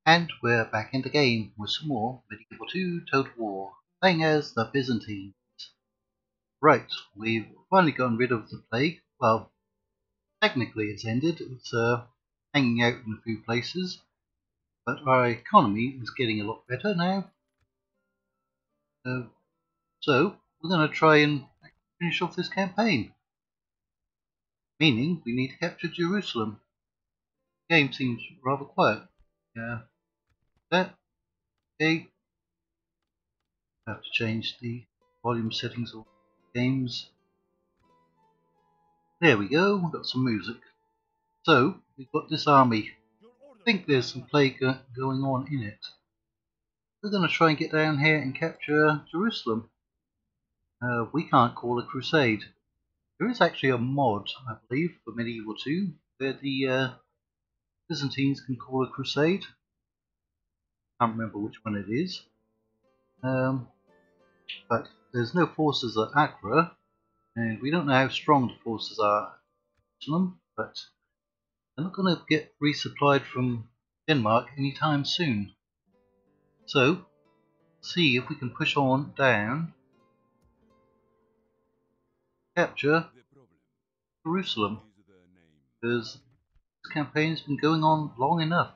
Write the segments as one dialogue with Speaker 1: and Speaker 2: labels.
Speaker 1: And we're back in the game with some more Medieval 2 Total War, playing as the Byzantines. Right, we've finally gotten rid of the plague. Well, technically it's ended. It's hanging out in a few places, but our economy is getting a lot better now. So we're going to try and finish off this campaign. Meaning we need to capture Jerusalem. The game seems rather quiet. Yeah, okay. I have to change the volume settings of games. There we go, we've got some music. So, we've got this army. I think there's some plague going on in it. We're going to try and get down here and capture Jerusalem. We can't call a crusade. There is actually a mod, I believe, for Medieval 2, where the Byzantines can call a crusade. I can't remember which one it is. But there's no forces at Accra, and we don't know how strong the forces are at Jerusalem, but they're not going to get resupplied from Denmark anytime soon. So, see if we can push on down, capture Jerusalem, because this campaign has been going on long enough,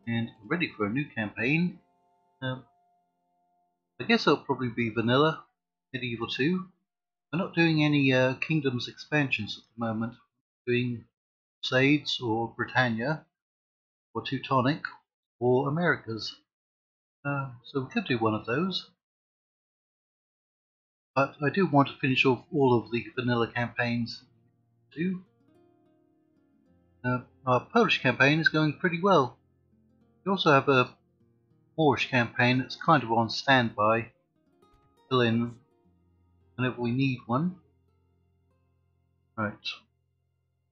Speaker 1: and I'm ready for a new campaign. I guess it'll probably be vanilla, Medieval 2. We're not doing any Kingdoms expansions at the moment. We're doing Crusades or Britannia, or Teutonic, or Americas. So we could do one of those. But I do want to finish off all of the vanilla campaigns too. Our Polish campaign is going pretty well. We also have a Moorish campaign that's kind of on standby, fill in whenever we need one. Right.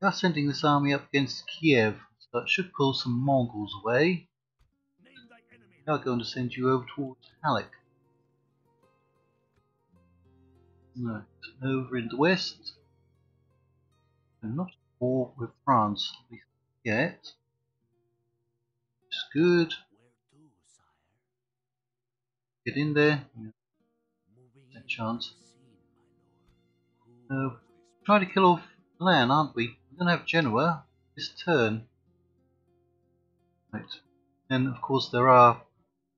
Speaker 1: We are sending this army up against Kiev, so that should pull some Mongols away. We are going to send you over towards Halleck. Right, over in the west. And not at war with France yet. Which is good. Get in there. No chance. Try to kill off Milan, aren't we? We're going to have Genoa this turn. Right. And of course there are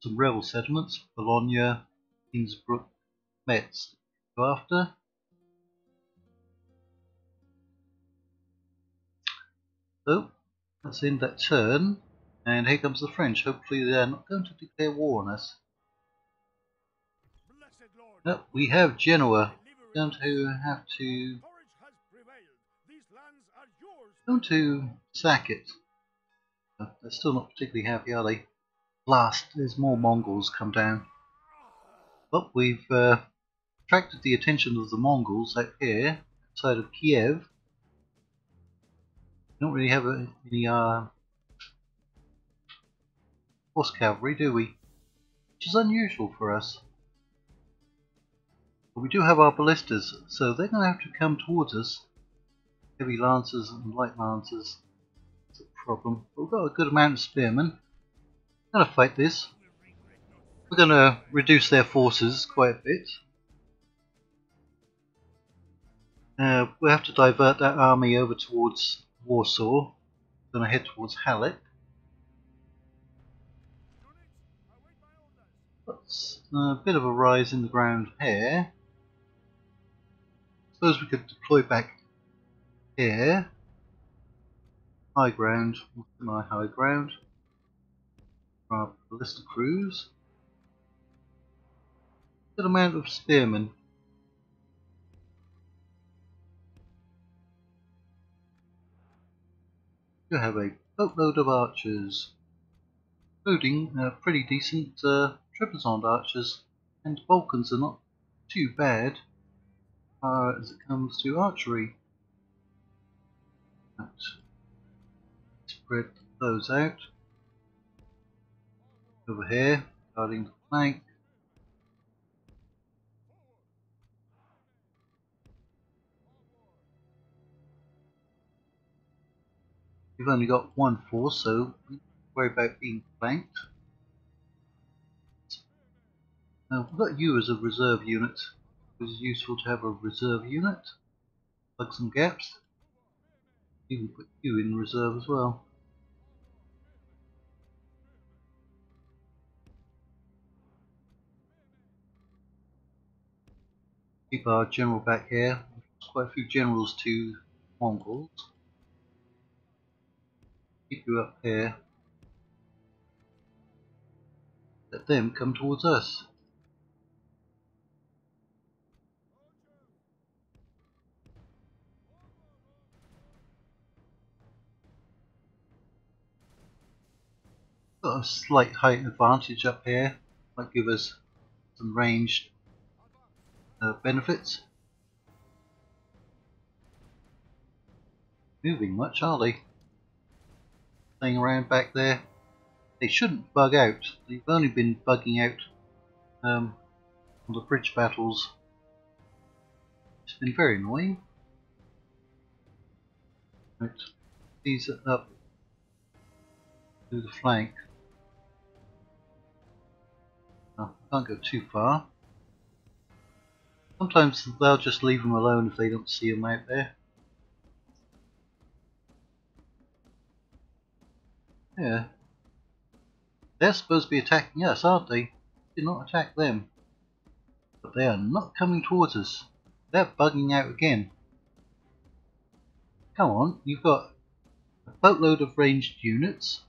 Speaker 1: some rebel settlements, Bologna, Innsbruck, Metz. Go after. So that's in that turn, and here comes the French. Hopefully they're not going to declare war on us. No, we have Genoa. We're going to have to sack it. They're still not particularly happy, are they? Blast! There's more Mongols come down. But we've attracted the attention of the Mongols out here, outside of Kiev. We don't really have any horse cavalry, do we? Which is unusual for us. But we do have our ballistas, so they're going to have to come towards us. Heavy lancers and light lancers. That's a problem. But we've got a good amount of spearmen. We're going to fight this. We're going to reduce their forces quite a bit. We'll have to divert that army over towards Warsaw. We're going to head towards Halleck. That's a bit of a rise in the ground here. Suppose we could deploy back here. High ground. What's my high ground? Our ballista crews. Good amount of spearmen. You have a boatload of archers, including pretty decent Trebizond archers, and Balkans are not too bad as it comes to archery. Let's spread those out. Over here, guarding the flank. We've only got one force, so we worry about being flanked. Now, we've got you as a reserve unit. It was useful to have a reserve unit. Plug some gaps. You can put you in reserve as well. Keep our general back here. There's quite a few generals to Mongols. Keep you up here. Let them come towards us. Got a slight height advantage up here. Might give us some ranged benefits. Moving much, are they? Staying around back there. They shouldn't bug out. They've only been bugging out on the bridge battles. It's been very annoying. Right. These are up to the flank. Oh, can't go too far. Sometimes they'll just leave them alone if they don't see them out there. Yeah. They're supposed to be attacking us, aren't they? Do not attack them. But they are not coming towards us. They're bugging out again. Come on, you've got a boatload of ranged units.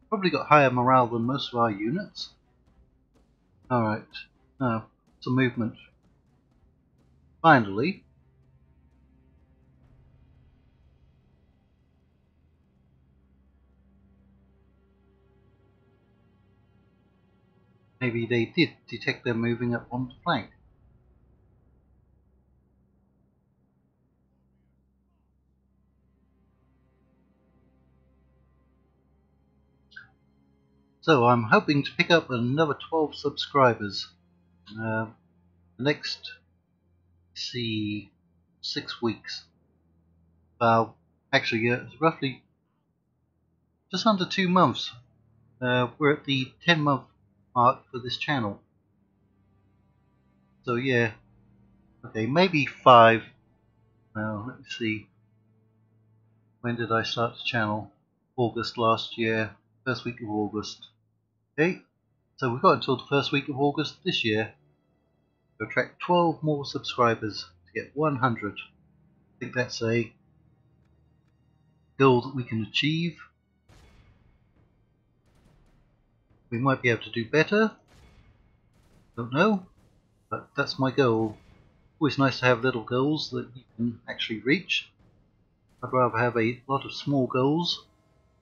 Speaker 1: Probably got higher morale than most of our units. Alright, now, some movement. Finally. Maybe they did detect them moving up on the flank. So I'm hoping to pick up another 12 subscribers. The next, see, 6 weeks. Well, actually, it's roughly just under 2 months. We're at the 10-month mark for this channel. So yeah, okay, maybe 5. Now, let me see. When did I start the channel? August last year, first week of August. Okay, so we've got until the first week of August this year to attract 12 more subscribers to get 100. I think that's a goal that we can achieve. We might be able to do better. Don't know, but that's my goal. Always nice to have little goals that you can actually reach. I'd rather have a lot of small goals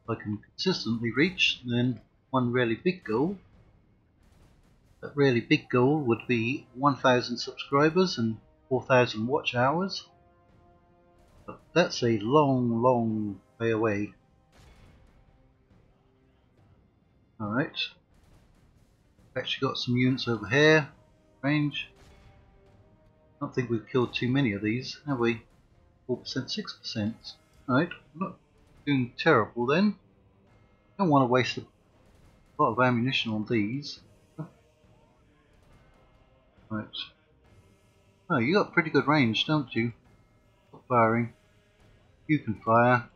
Speaker 1: I can consistently reach than one really big goal. That really big goal would be 1,000 subscribers and 4,000 watch hours. But that's a long, long way away. Alright. Actually got some units over here. Range. I don't think we've killed too many of these, have we? 4%, 6%. Alright, not doing terrible then. Don't want to waste a lot of ammunition on these. Right. Oh, you got pretty good range, don't you? Stop firing. You can fire.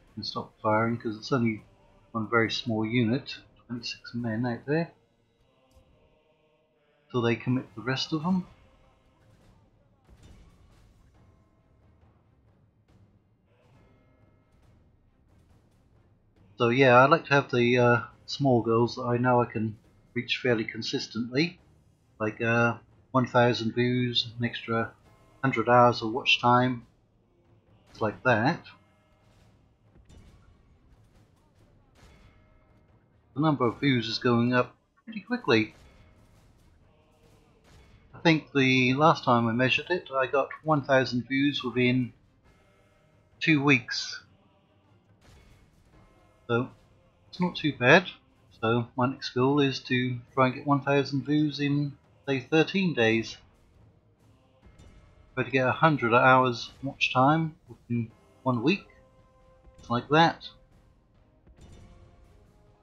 Speaker 1: You can stop firing because it's only one very small unit. 26 men out there. Till they commit the rest of them. So yeah, I like to have the small goals that I know I can reach fairly consistently. Like 1,000 views, an extra 100 hours of watch time. It's like that. The number of views is going up pretty quickly. I think the last time I measured it, I got 1,000 views within 2 weeks. So it's not too bad. So my next goal is to try and get 1,000 views in, say, 13 days. Try to get 100 hours watch time within 1 week. Like that.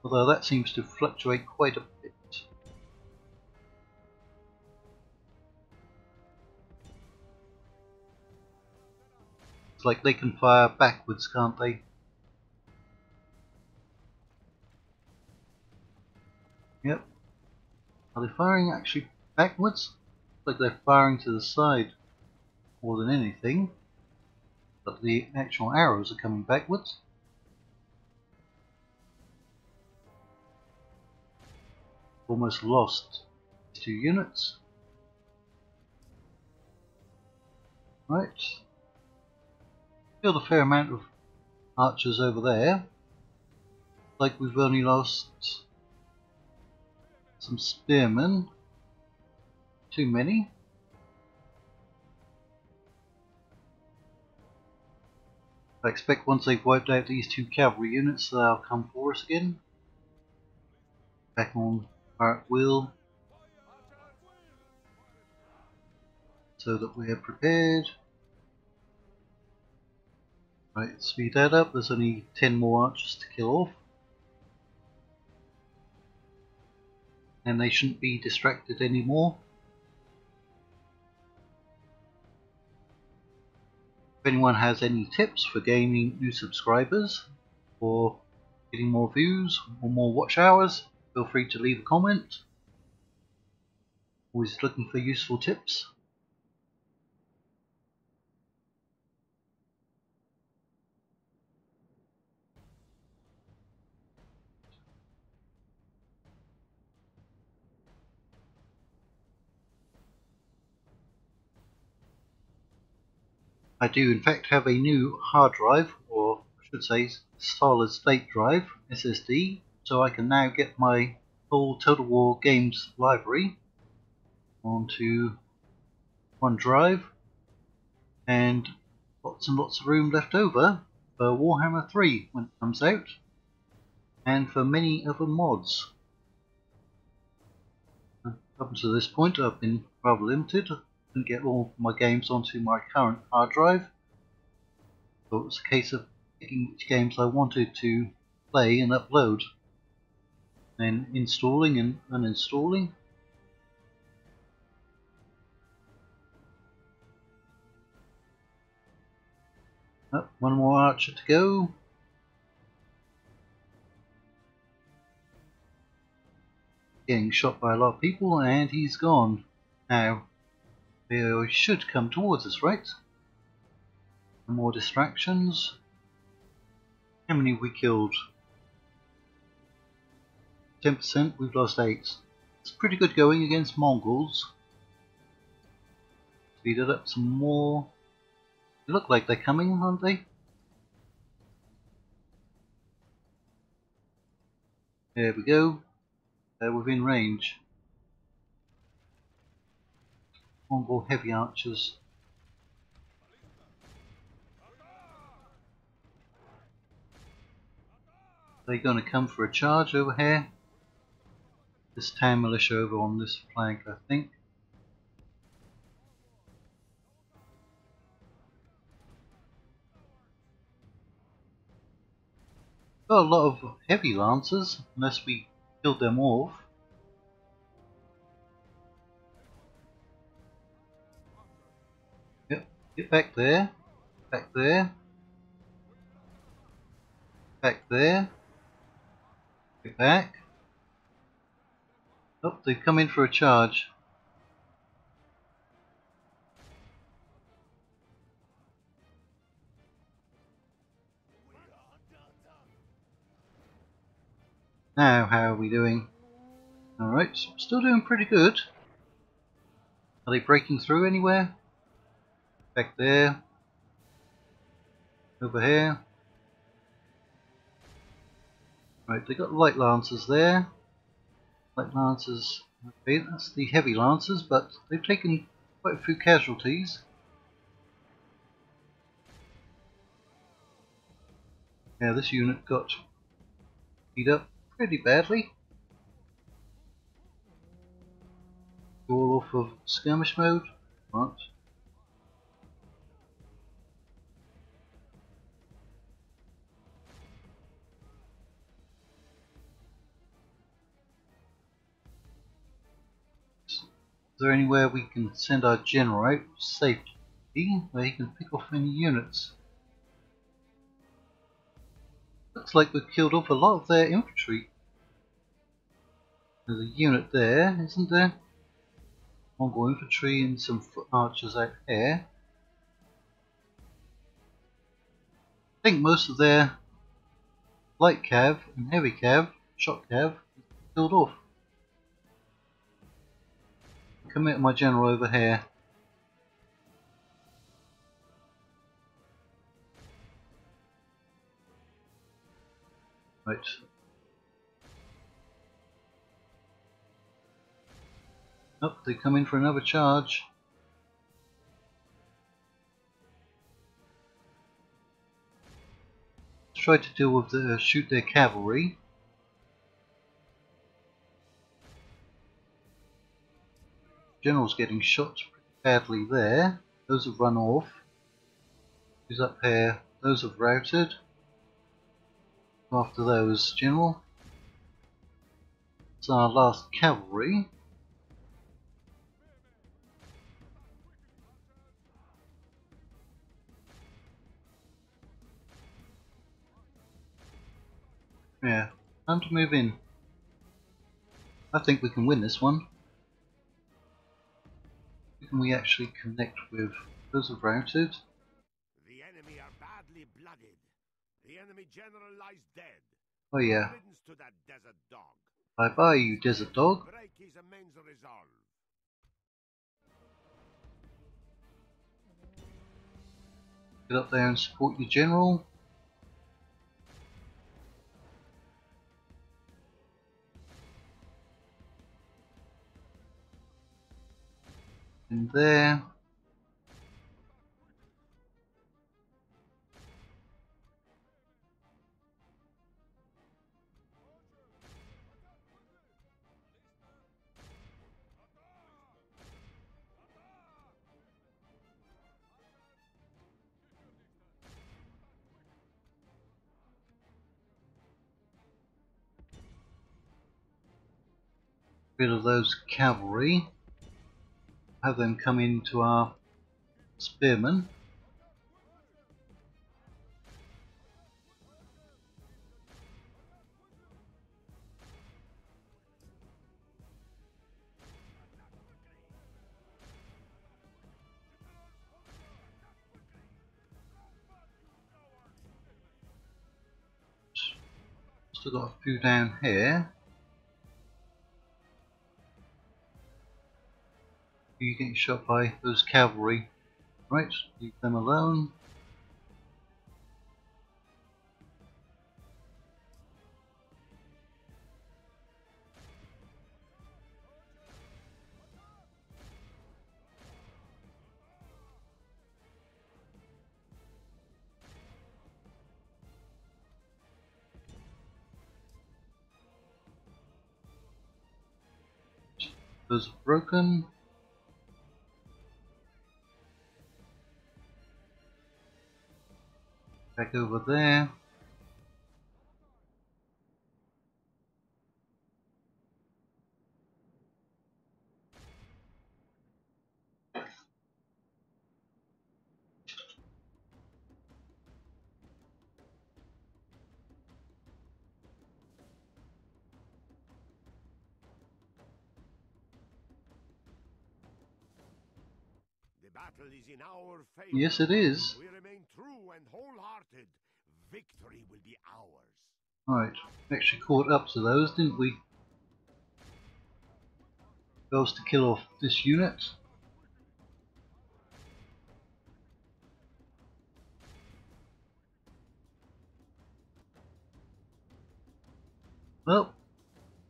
Speaker 1: although that seems to fluctuate quite a bit. It's like they can fire backwards, can't they? Yep. Are they firing actually backwards? Like they're firing to the side more than anything, but the actual arrows are coming backwards. Almost lost 2 units. Right. Killed a fair amount of archers over there. Like we've only lost some spearmen. Too many. I expect once they've wiped out these 2 cavalry units, they'll come for us again. Back on our wheel, so that we're prepared. Right, speed that up. There's only 10 more archers to kill off. And they shouldn't be distracted anymore. If anyone has any tips for gaining new subscribers, or getting more views, or more watch hours, feel free to leave a comment. Always looking for useful tips. I do in fact have a new hard drive, or I should say solid state drive, SSD, so I can now get my whole TotalWar games library onto one drive, and lots and lots of room left over for Warhammer 3 when it comes out, and for many other mods. Up to this point I've been rather limited. I couldn't get all my games onto my current hard drive, so it was a case of picking which games I wanted to play and upload, and installing and uninstalling. Oh, one more archer to go. Getting shot by a lot of people, and he's gone. Now, they should come towards us, right? No more distractions. How many have we killed? 10%, we've lost 8. It's pretty good going against Mongols. Speed it up some more. They look like they're coming, aren't they? There we go. They're within range. Mongol heavy archers. They're going to come for a charge over here. This town militia over on this flank, I think. Got a lot of heavy lancers, unless we killed them off. Yep, get back there. Back there. Back there. Get back. Oh, they've come in for a charge. Now, how are we doing? Alright, still doing pretty good. Are they breaking through anywhere? Back there. Over here. Right, they got light lancers there. Light lancers, okay, that's the heavy lancers, but they've taken quite a few casualties. Yeah, this unit got beat up pretty badly. All off of skirmish mode. Right. Is there anywhere we can send our general out safely where he can pick off any units? Looks like we've killed off a lot of their infantry. There's a unit there, isn't there? Mongol infantry and some foot archers out here. I think most of their light cav and heavy cav, shot cav, killed off. Commit my general over here. Right. Oh, they come in for another charge. Let's try to deal with the shoot their cavalry. General's getting shot pretty badly there. Those have run off. Who's up here? Those have routed. After those, General. It's our last cavalry. Yeah, time to move in. I think we can win this one. Can we actually connect with those have routed?
Speaker 2: The enemy are badly blooded. The enemy general lies dead.
Speaker 1: Oh yeah.
Speaker 2: Riddance to that desert dog.
Speaker 1: Bye bye, you desert dog.
Speaker 2: Break his immense resolve.
Speaker 1: Get up there and support your general. In there. Rid of those cavalry. Have them come into our spearmen. Still got a few down here. You're getting shot by those cavalry. Right, leave them alone. Those are broken. Back over there.
Speaker 2: The battle is in our favor.
Speaker 1: Yes, it is.
Speaker 2: We remain true and wholehearted. Victory will be ours.
Speaker 1: Right, actually caught up to those, didn't we? Goes to kill off this unit. Well,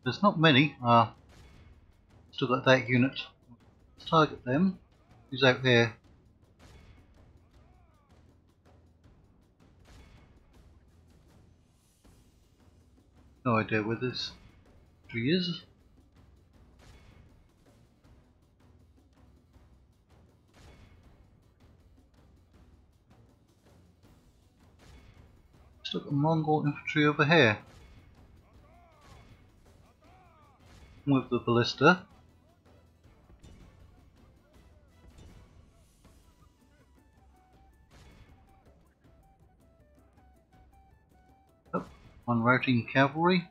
Speaker 1: there's not many. Still got that unit. Let's target them. Who's out here? No idea where this tree is. Still got Mongol infantry over here. With the ballista. One routing cavalry.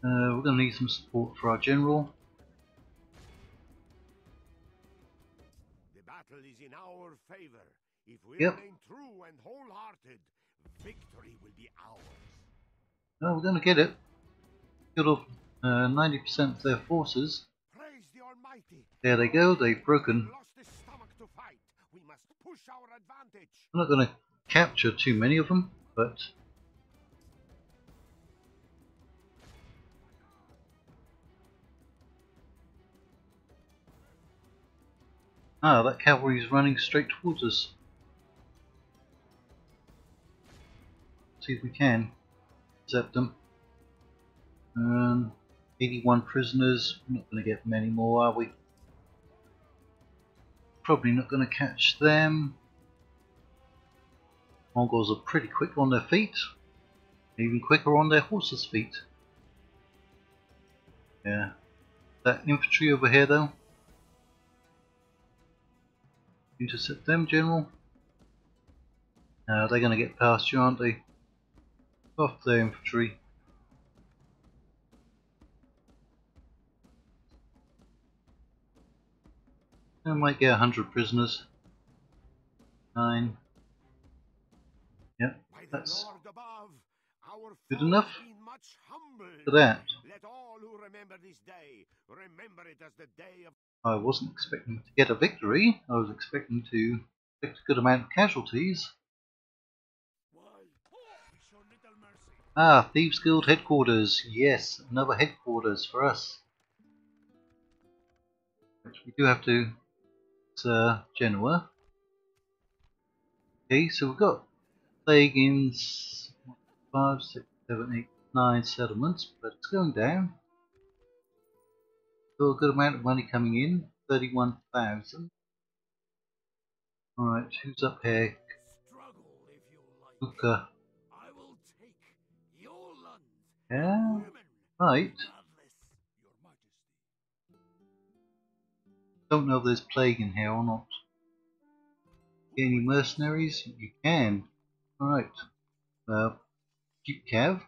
Speaker 1: We're going to need some support for our general.
Speaker 2: The battle is in our favor. If we
Speaker 1: Yep.
Speaker 2: remain true and wholehearted, victory will be ours.
Speaker 1: Oh, we're going to get it. Killed off 90% of their forces.
Speaker 2: Praise the Almighty.
Speaker 1: There they go, they've broken.
Speaker 2: Lost the stomach to fight. We must push our advantage.
Speaker 1: I'm not going to capture too many of them, but that cavalry is running straight towards us. See if we can intercept them. 81 prisoners. We're not going to get many more, are we? Probably not going to catch them. Mongols are pretty quick on their feet, even quicker on their horses' feet. Yeah, that infantry over here though. Intercept them, General. They're going to get past you, aren't they? Off their infantry. I might get 100 prisoners. 9. Yep, that's good enough for that.
Speaker 2: Let all who remember this day remember it as the day of
Speaker 1: I wasn't expecting to get a victory. I was expecting to get a good amount of casualties. Ah, Thieves Guild headquarters. Yes, another headquarters for us. Which we do have to. It's Genoa. Okay, so we've got plague in 5, 6, 7, 8, 9 settlements, but it's going down. Still a good amount of money coming in. 31,000. Alright, who's up here? Luca. Yeah, right. Don't know if there's plague in here or not. Get any mercenaries? You can. Alright. Keep Cav.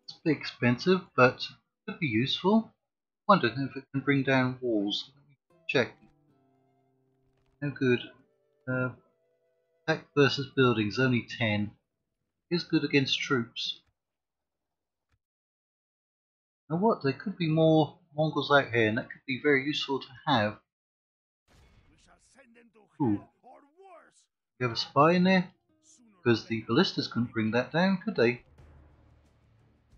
Speaker 1: It's a bit expensive, but could be useful. Wonder if it can bring down walls. Let me check. No good. Attack versus buildings, only 10. Is good against troops. Now what? There could be more Mongols out here, and that could be very useful to have. Ooh. You have a spy in there? Because the ballistas couldn't bring that down, could they?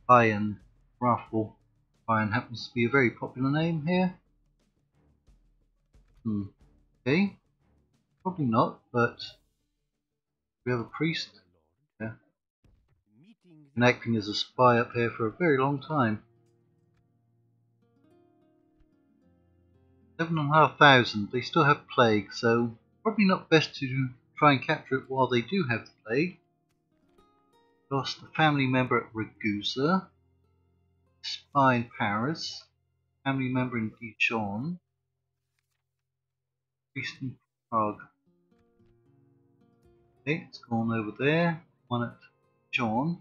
Speaker 1: Iron Rifle. Iron happens to be a very popular name here. Okay. Probably not, but we have a priest. Yeah. Been acting as a spy up here for a very long time. 7,500. They still have plague, so probably not best to try and capture it while they do have the plague. Lost a family member at Ragusa. Spy in Paris. Family member in Dijon. Priest in Prague. Okay, it's gone over there. One at Dijon.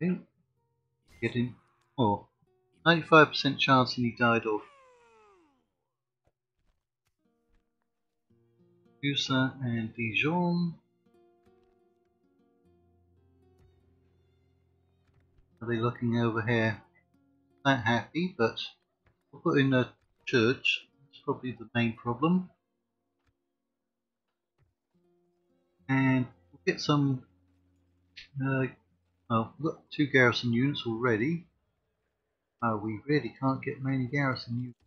Speaker 1: Okay, getting 95% chance and he died off. Ragusa and Dijon. Are they looking over here? Not happy, but we'll put in a church. That's probably the main problem. And we'll get some. Well, we've got 2 garrison units already. We really can't get many garrison units.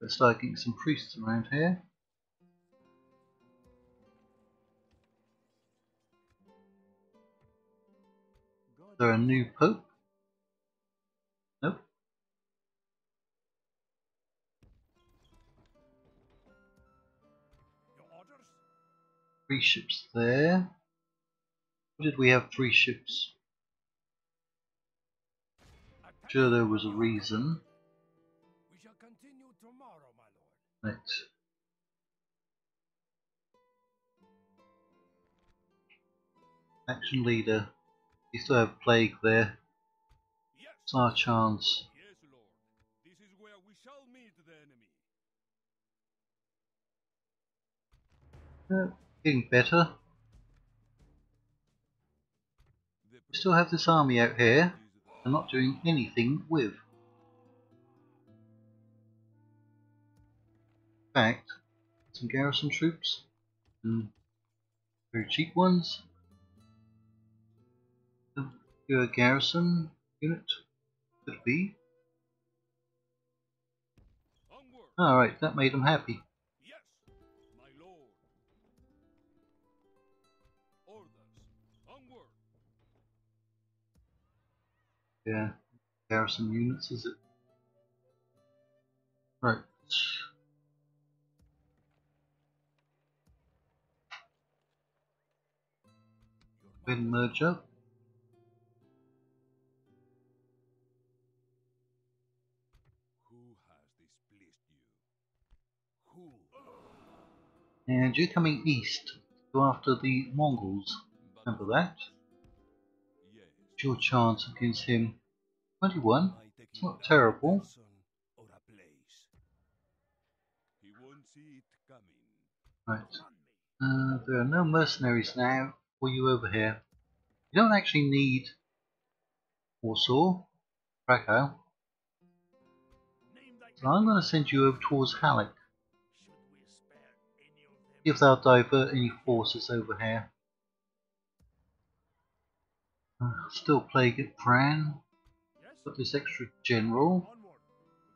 Speaker 1: Let's start getting some priests around here. Is there a new pope? Nope. 3 ships there. Why did we have 3 ships? Sure, there was a reason.
Speaker 2: We shall continue tomorrow, my lord.
Speaker 1: Right. Action leader. You still have plague there.
Speaker 2: Yes.
Speaker 1: It's our chance.
Speaker 2: Yes, lord. This is where we shall meet the enemy.
Speaker 1: Getting better. We still have this army out here. I'm not doing anything with. In fact, some garrison troops. And very cheap ones. Do a garrison unit. Could be. Alright, that made them happy.
Speaker 2: Yes, my lord. Orders. Onward.
Speaker 1: Yeah, garrison units, is it? Right. Then merge up.
Speaker 2: Who has displeased you? Who?
Speaker 1: And you're coming east to go after the Mongols. Remember that?
Speaker 2: Yes.
Speaker 1: It's your chance against him. 21.
Speaker 2: Am I
Speaker 1: It's
Speaker 2: taking
Speaker 1: not
Speaker 2: down a
Speaker 1: terrible.
Speaker 2: person or a place? He won't see it coming.
Speaker 1: Right. There are no mercenaries now for you over here. You don't actually need Warsaw, Krakow. So I'm going to send you over towards Halleck. See if they'll divert any forces over here. Still plague at Pran. Got this extra general.
Speaker 2: Onward.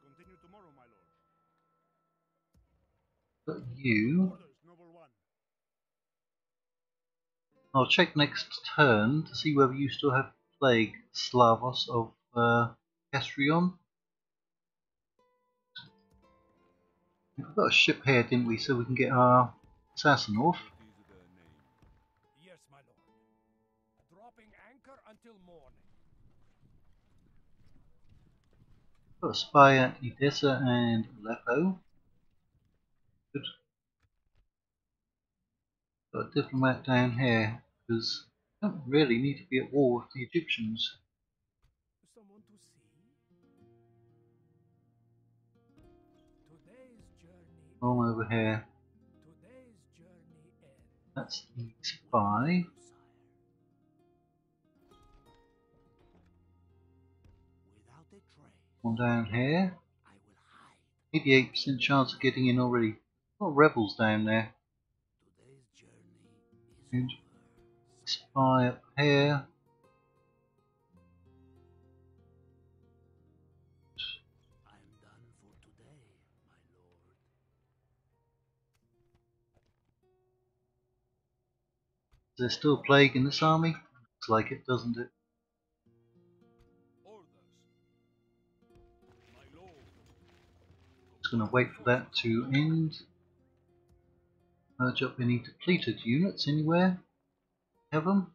Speaker 2: We continue tomorrow, my lord.
Speaker 1: But you.
Speaker 2: Orders, noble one.
Speaker 1: I'll check next turn to see whether you still have plague Slavos of Castrion. We've got a ship here, didn't we, so we can get our assassin off.
Speaker 2: What is their name? Yes, my lord. Dropping anchor until morning.
Speaker 1: Got a spy at Edessa and Aleppo. Good. Got a diplomat down here, because we don't really need to be at war with the Egyptians.
Speaker 2: Someone to see? Today's journey.
Speaker 1: All over here.
Speaker 2: Today's journey ends.
Speaker 1: That's the spy.
Speaker 2: Without a trace,
Speaker 1: One down here.
Speaker 2: I will hide.
Speaker 1: 88% chance of getting in already. Got rebels down there.
Speaker 2: Today's journey is
Speaker 1: And
Speaker 2: over.
Speaker 1: spy up here.
Speaker 2: I am done for today, my lord.
Speaker 1: Is there still plague in this army? Looks like it, doesn't it?
Speaker 2: Orders, my lord.
Speaker 1: Just going to wait for that to end. Merge up any depleted units anywhere. Have them.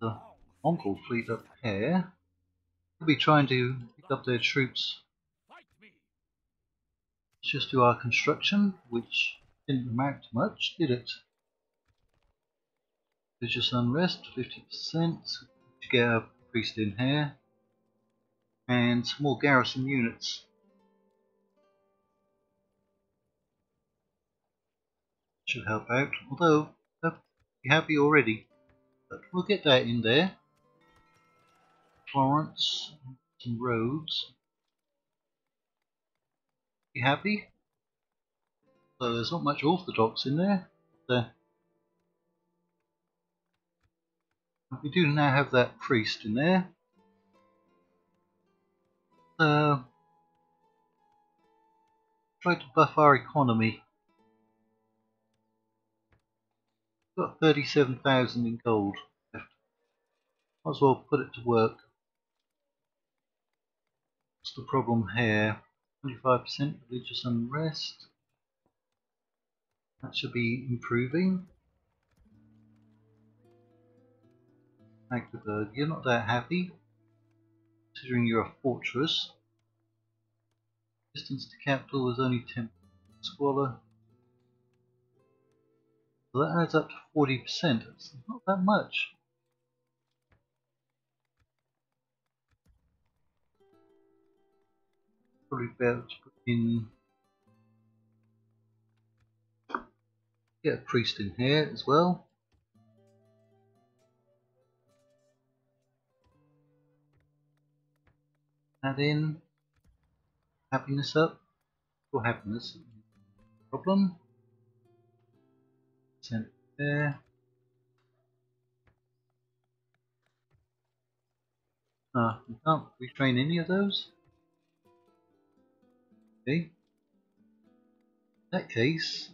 Speaker 1: The Mongol fleet up here. We'll be trying to pick up their troops.
Speaker 2: Fight me.
Speaker 1: Let's just do our construction, which didn't amount to much, did it? Religious unrest, 50%. To get a priest in here. And some more garrison units. Should help out, although they'll be happy already. But we'll get that in there. Florence, some roads. Be happy? So there's not much Orthodox in there. We do now have that priest in there. Try to buff our economy. Got 37,000 in gold left. Might as well put it to work. What's the problem here? 25% religious unrest. That should be improving. Magdeburg, you're not that happy, considering you're a fortress. Distance to capital is only 10 squalor. So that adds up to 40%. It's not that much. Probably better to put in. Get a priest in here as well. Add in happiness up. Or happiness. Problem. Send it there. We can't retrain any of those. Okay. In that case,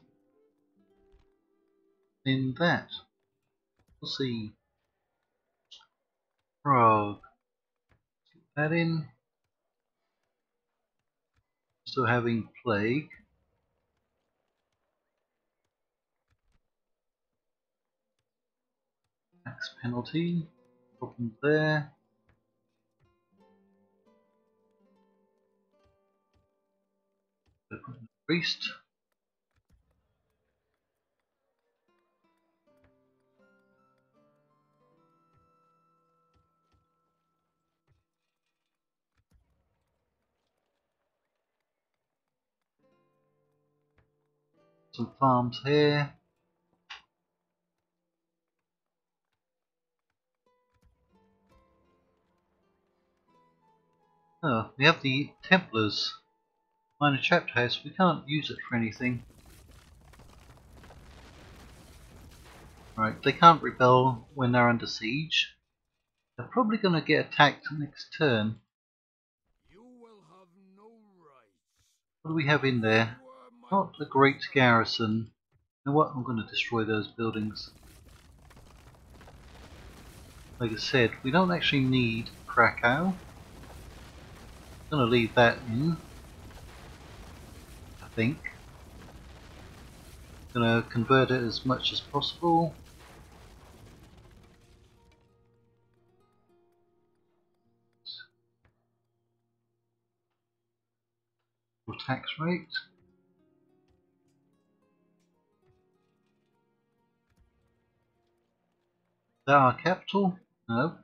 Speaker 1: in that, we'll see. Prague. Put that in. Still having plague. Tax penalty. Problem there. Priest. Some farms here. Oh, we have the Templars. Minor chapter house. We can't use it for anything. Right, they can't rebel when they're under siege. They're probably going to get attacked next turn.
Speaker 2: You will have no rights.
Speaker 1: What do we have in there? Not a great garrison. You know what? I'm going to destroy those buildings. Like I said, we don't actually need Krakow. I'm going to leave that in. I think. I'm going to convert it as much as possible. Tax rate. Is that our capital? No.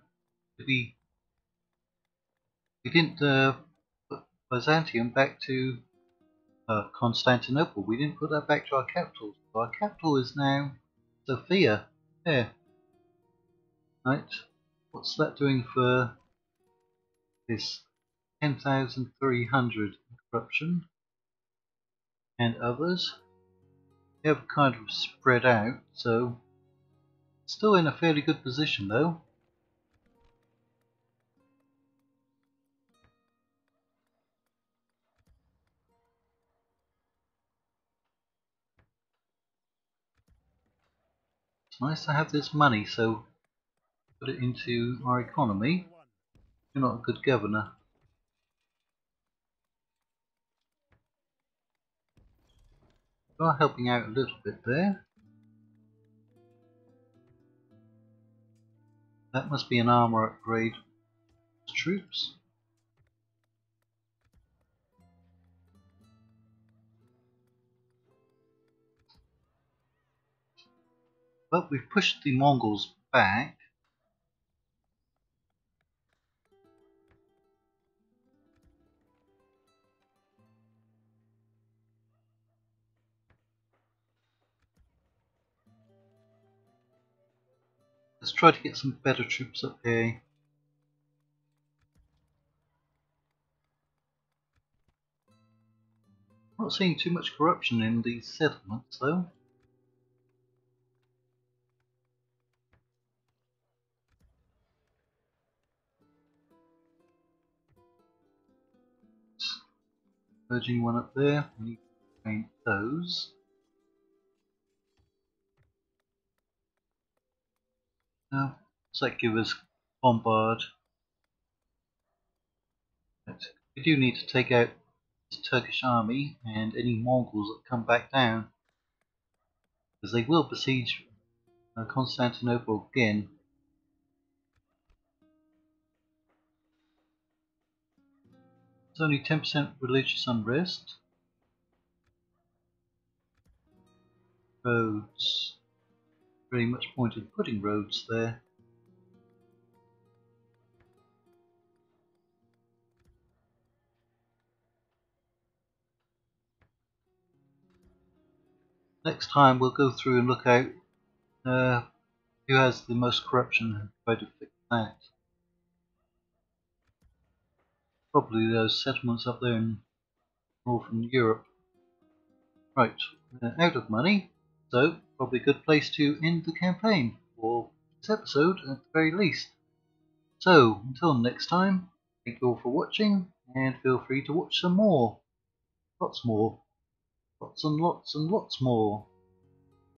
Speaker 1: We didn't put Byzantium back to Constantinople. We didn't put that back to our capital. So our capital is now Sofia. There. Right. What's that doing for this? 10,300 corruption. And others. They have kind of spread out, so still in a fairly good position though. It's nice to have this money, so put it into our economy. You're not a good governor. You are helping out a little bit there. That must be an armor upgrade. Troops. But we've pushed the Mongols back. Let's try to get some better troops up here. Not seeing too much corruption in these settlements though. Urging one up there. We need to paint those. Now, does that give us bombard? We do need to take out this Turkish army and any Mongols that come back down. because they will besiege Constantinople again. It's only 10% religious unrest. Roads. Very much point in putting roads there. Next time we'll go through and look out who has the most corruption and try to fix that. Probably those settlements up there in northern Europe. Right, out of money, so probably a good place to end the campaign, or this episode at the very least. So, until next time, thank you all for watching, and feel free to watch some more. Lots more. Lots and lots and lots more.